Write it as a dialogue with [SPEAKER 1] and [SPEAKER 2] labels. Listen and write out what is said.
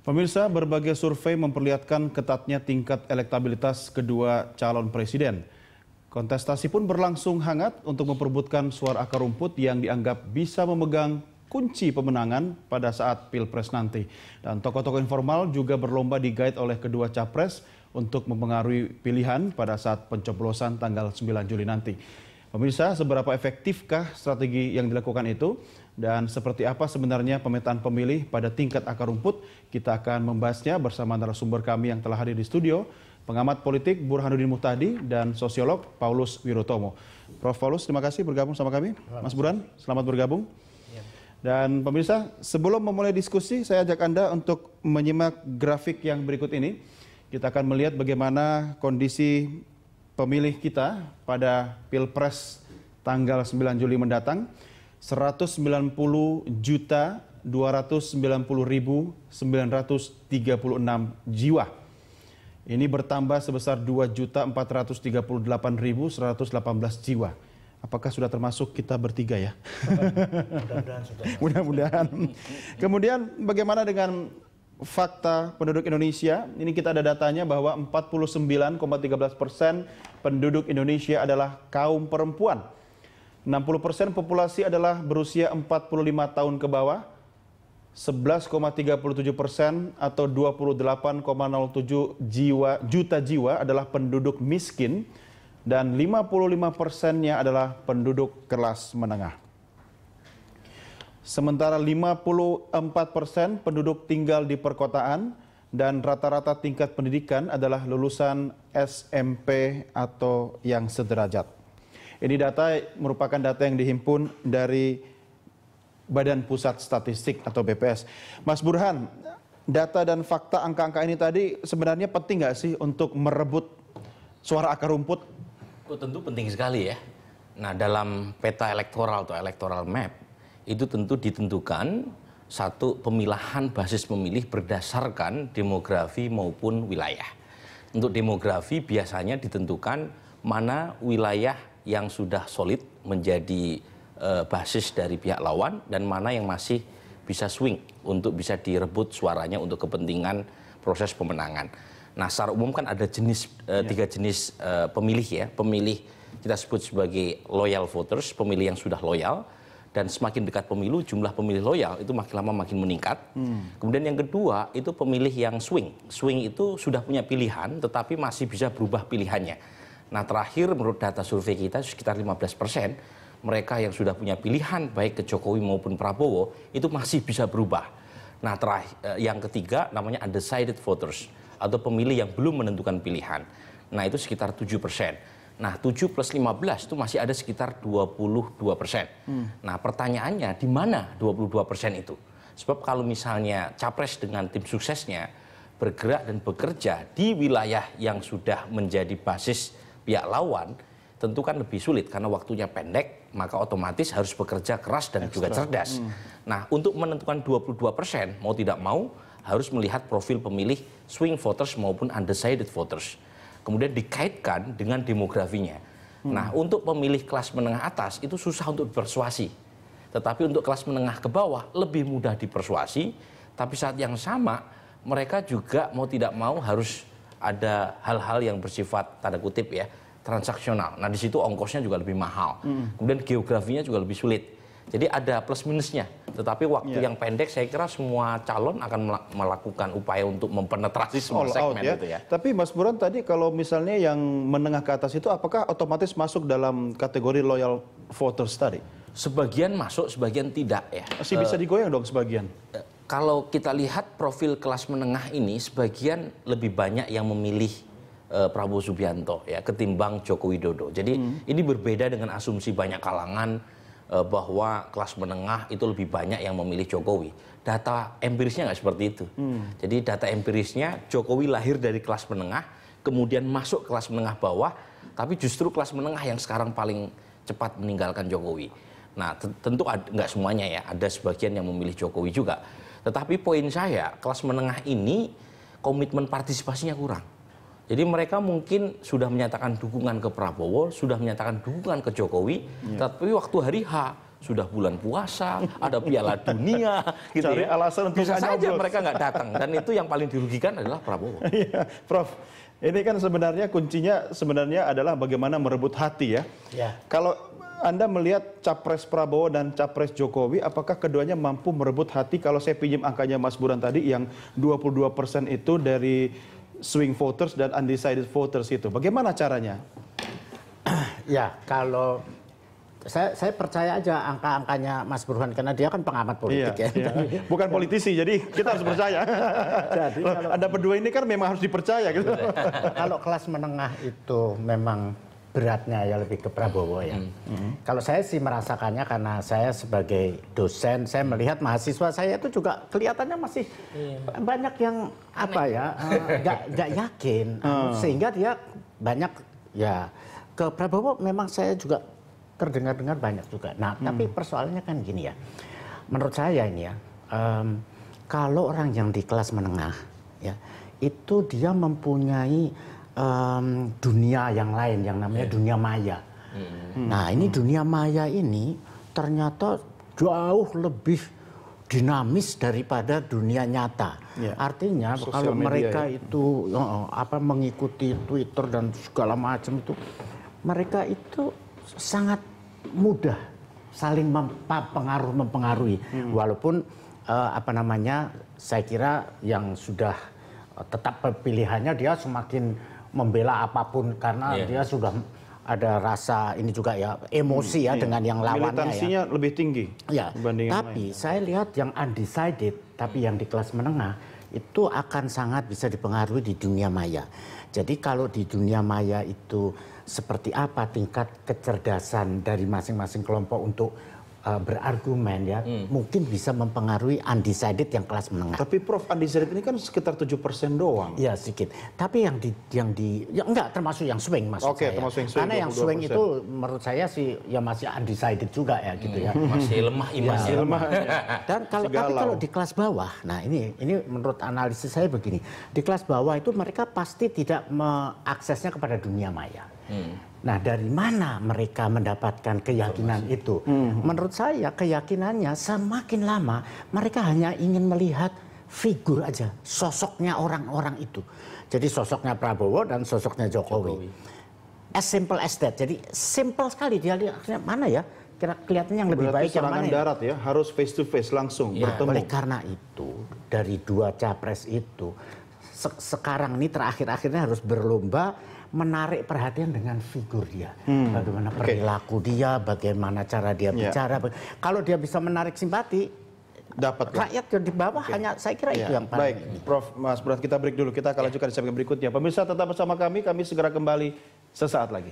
[SPEAKER 1] Pemirsa, berbagai survei memperlihatkan ketatnya tingkat elektabilitas kedua calon presiden. Kontestasi pun berlangsung hangat untuk memperebutkan suara akar rumput yang dianggap bisa memegang kunci pemenangan pada saat Pilpres nanti. Dan tokoh-tokoh informal juga berlomba digait oleh kedua capres untuk mempengaruhi pilihan pada saat pencoblosan tanggal 9 Juli nanti. Pemirsa, seberapa efektifkah strategi yang dilakukan itu? Dan seperti apa sebenarnya pemetaan pemilih pada tingkat akar rumput? Kita akan membahasnya bersama narasumber kami yang telah hadir di studio, pengamat politik Burhanuddin Muhtadi dan sosiolog Paulus Wirotomo. Prof. Paulus, terima kasih bergabung sama kami. Mas Burhan, selamat bergabung. Dan pemirsa, sebelum memulai diskusi, saya ajak Anda untuk menyimak grafik yang berikut ini. Kita akan melihat bagaimana kondisi pemilih kita pada Pilpres tanggal 9 Juli mendatang. 190.290.936 jiwa. Ini bertambah sebesar 2.438.118 jiwa. Apakah sudah termasuk kita bertiga ya?
[SPEAKER 2] Mudah-mudahan sudah.
[SPEAKER 1] Mudah-mudahan. Kemudian bagaimana dengan fakta penduduk Indonesia? Ini kita ada datanya bahwa 49,13% penduduk Indonesia adalah kaum perempuan. 60% populasi adalah berusia 45 tahun ke bawah, 11,37% atau 28,07 juta jiwa adalah penduduk miskin, dan 55%-nya adalah penduduk kelas menengah. Sementara 54% penduduk tinggal di perkotaan dan rata-rata tingkat pendidikan adalah lulusan SMP atau yang sederajat. Ini data merupakan data yang dihimpun dari Badan Pusat Statistik atau BPS. Mas Burhan, data dan fakta angka-angka ini tadi sebenarnya penting nggak sih untuk merebut suara akar rumput?
[SPEAKER 2] Oh, tentu penting sekali ya. Nah, dalam peta elektoral atau electoral map itu tentu ditentukan satu pemilahan basis pemilih berdasarkan demografi maupun wilayah. Untuk demografi biasanya ditentukan mana wilayah yang sudah solid menjadi basis dari pihak lawan dan mana yang masih bisa swing untuk bisa direbut suaranya untuk kepentingan proses pemenangan. Nah, secara umum kan ada tiga jenis pemilih ya. Pemilih kita sebut sebagai loyal voters, pemilih yang sudah loyal, dan semakin dekat pemilu jumlah pemilih loyal itu makin lama makin meningkat. Kemudian yang kedua itu pemilih yang swing. Swing itu sudah punya pilihan tetapi masih bisa berubah pilihannya. Nah, terakhir menurut data survei kita sekitar 15% mereka yang sudah punya pilihan baik ke Jokowi maupun Prabowo itu masih bisa berubah. Nah, yang ketiga namanya undecided voters atau pemilih yang belum menentukan pilihan. Nah, itu sekitar 7%. Nah, 7 plus 15 itu masih ada sekitar 22%. Nah, pertanyaannya di mana 22% itu? Sebab kalau misalnya capres dengan tim suksesnya bergerak dan bekerja di wilayah yang sudah menjadi basis pihak lawan, tentu kan lebih sulit karena waktunya pendek, maka otomatis harus bekerja keras dan juga cerdas. Nah, untuk menentukan 22%, mau tidak mau harus melihat profil pemilih swing voters maupun undecided voters. Kemudian dikaitkan dengan demografinya. Nah, untuk pemilih kelas menengah atas itu susah untuk dipersuasi. Tetapi untuk kelas menengah ke bawah lebih mudah dipersuasi, tapi saat yang sama mereka juga mau tidak mau harus ada hal-hal yang bersifat tanda kutip ya transaksional. Nah, di situ ongkosnya juga lebih mahal. Kemudian geografinya juga lebih sulit. Jadi ada plus minusnya. Tetapi waktu yang pendek saya kira semua calon akan melakukan upaya untuk mempenetrasi semua segmen
[SPEAKER 1] ya.
[SPEAKER 2] itu ya.
[SPEAKER 1] Tapi Mas Burhan tadi kalau misalnya yang menengah ke atas itu apakah otomatis masuk dalam kategori loyal voters tadi?
[SPEAKER 2] Sebagian masuk, sebagian tidak ya.
[SPEAKER 1] Masih bisa digoyang dong sebagian?
[SPEAKER 2] Kalau kita lihat profil kelas menengah ini, sebagian lebih banyak yang memilih Prabowo Subianto ya ketimbang Joko Widodo. Jadi ini berbeda dengan asumsi banyak kalangan bahwa kelas menengah itu lebih banyak yang memilih Jokowi. Data empirisnya nggak seperti itu. Jadi data empirisnya Jokowi lahir dari kelas menengah, kemudian masuk kelas menengah bawah, tapi justru kelas menengah yang sekarang paling cepat meninggalkan Jokowi. Nah, tentu nggak semuanya ya, ada sebagian yang memilih Jokowi juga. Tetapi poin saya, kelas menengah ini komitmen partisipasinya kurang. Jadi mereka mungkin sudah menyatakan dukungan ke Prabowo, sudah menyatakan dukungan ke Jokowi, tapi waktu hari H sudah bulan puasa, ada Piala Dunia, gitu
[SPEAKER 1] Cari
[SPEAKER 2] ya.
[SPEAKER 1] alasan untuk
[SPEAKER 2] Bisa
[SPEAKER 1] nggak
[SPEAKER 2] saja
[SPEAKER 1] nyoblos.
[SPEAKER 2] mereka nggak datang, dan itu yang paling dirugikan adalah Prabowo.
[SPEAKER 1] Iya, Prof. Ini kan sebenarnya kuncinya sebenarnya adalah bagaimana merebut hati ya.
[SPEAKER 3] Ya.
[SPEAKER 1] Kalau Anda melihat Capres Prabowo dan Capres Jokowi, apakah keduanya mampu merebut hati? Kalau saya pinjam angkanya Mas Burhan tadi, yang 22% itu dari swing voters dan undecided voters itu. Bagaimana caranya?
[SPEAKER 3] Ya, kalau saya percaya aja angka-angkanya Mas Burhan karena dia kan pengamat politik ya.
[SPEAKER 1] Iya. Bukan politisi, jadi kita harus percaya.
[SPEAKER 3] Jadi kalau
[SPEAKER 1] Anda berdua ini kan memang harus dipercaya gitu.
[SPEAKER 3] kalau kelas menengah itu memang beratnya ya lebih ke Prabowo ya. Kalau saya sih merasakannya karena saya sebagai dosen, saya melihat mahasiswa saya itu juga kelihatannya masih banyak yang apa ya, nggak yakin, sehingga dia banyak ya ke Prabowo memang saya juga terdengar-dengar banyak juga. Nah, tapi persoalannya kan gini ya, menurut saya ini ya, kalau orang yang di kelas menengah ya itu dia mempunyai dunia yang lain yang namanya dunia maya. Nah, ini dunia maya ini ternyata jauh lebih dinamis daripada dunia nyata. Artinya
[SPEAKER 1] Sosial
[SPEAKER 3] kalau
[SPEAKER 1] media
[SPEAKER 3] mereka
[SPEAKER 1] ya.
[SPEAKER 3] itu mengikuti Twitter dan segala macam itu, mereka itu sangat mudah saling mempengaruhi. Walaupun saya kira yang sudah tetap pilihannya dia semakin membela apapun karena dia sudah ada rasa ini juga ya emosi ya dengan yang lawannya ya.
[SPEAKER 1] Militansinya lebih tinggi
[SPEAKER 3] Ya,
[SPEAKER 1] dibanding yang
[SPEAKER 3] tapi
[SPEAKER 1] lain.
[SPEAKER 3] saya lihat yang undecided, tapi yang di kelas menengah itu akan sangat bisa dipengaruhi di dunia maya. Jadi kalau di dunia maya itu seperti apa tingkat kecerdasan dari masing-masing kelompok untuk berargumen ya, mungkin bisa mempengaruhi undecided yang kelas menengah.
[SPEAKER 1] Tapi Prof, undecided ini kan sekitar 7% doang.
[SPEAKER 3] Iya sedikit. Tapi yang enggak termasuk yang swing maksud
[SPEAKER 1] Oke,
[SPEAKER 3] saya.
[SPEAKER 1] termasuk yang swing,
[SPEAKER 3] Karena yang
[SPEAKER 1] 22%.
[SPEAKER 3] swing itu menurut saya sih ya masih undecided juga ya gitu ya.
[SPEAKER 2] Masih lemah imannya.
[SPEAKER 1] Masih lemah.
[SPEAKER 3] Dan tapi kalau di kelas bawah, nah ini menurut analisis saya begini, di kelas bawah itu mereka pasti tidak mengaksesnya kepada dunia maya. Nah, dari mana mereka mendapatkan keyakinan itu? Menurut saya keyakinannya semakin lama mereka hanya ingin melihat figur aja, sosoknya orang-orang itu. Jadi sosoknya Prabowo dan sosoknya Jokowi. As simple as that. Jadi simple sekali dia lihat mana ya? Kelihatannya yang lebih
[SPEAKER 1] Berarti
[SPEAKER 3] baik yang
[SPEAKER 1] serangan
[SPEAKER 3] mana ya?
[SPEAKER 1] darat ya, harus face to face langsung bertemu.
[SPEAKER 3] Oleh karena itu, dari dua capres itu, sekarang ini terakhir-akhirnya harus berlomba menarik perhatian dengan figur dia. Bagaimana perilaku dia, bagaimana cara dia bicara. Kalau dia bisa menarik simpati,
[SPEAKER 1] Dapat.
[SPEAKER 3] rakyat yang di bawah hanya saya kira itu yang paling.
[SPEAKER 1] Baik, Prof, Mas Burhan, kita break dulu. Kita akan lanjutkan di segmen berikutnya. Pemirsa tetap bersama kami segera kembali sesaat lagi.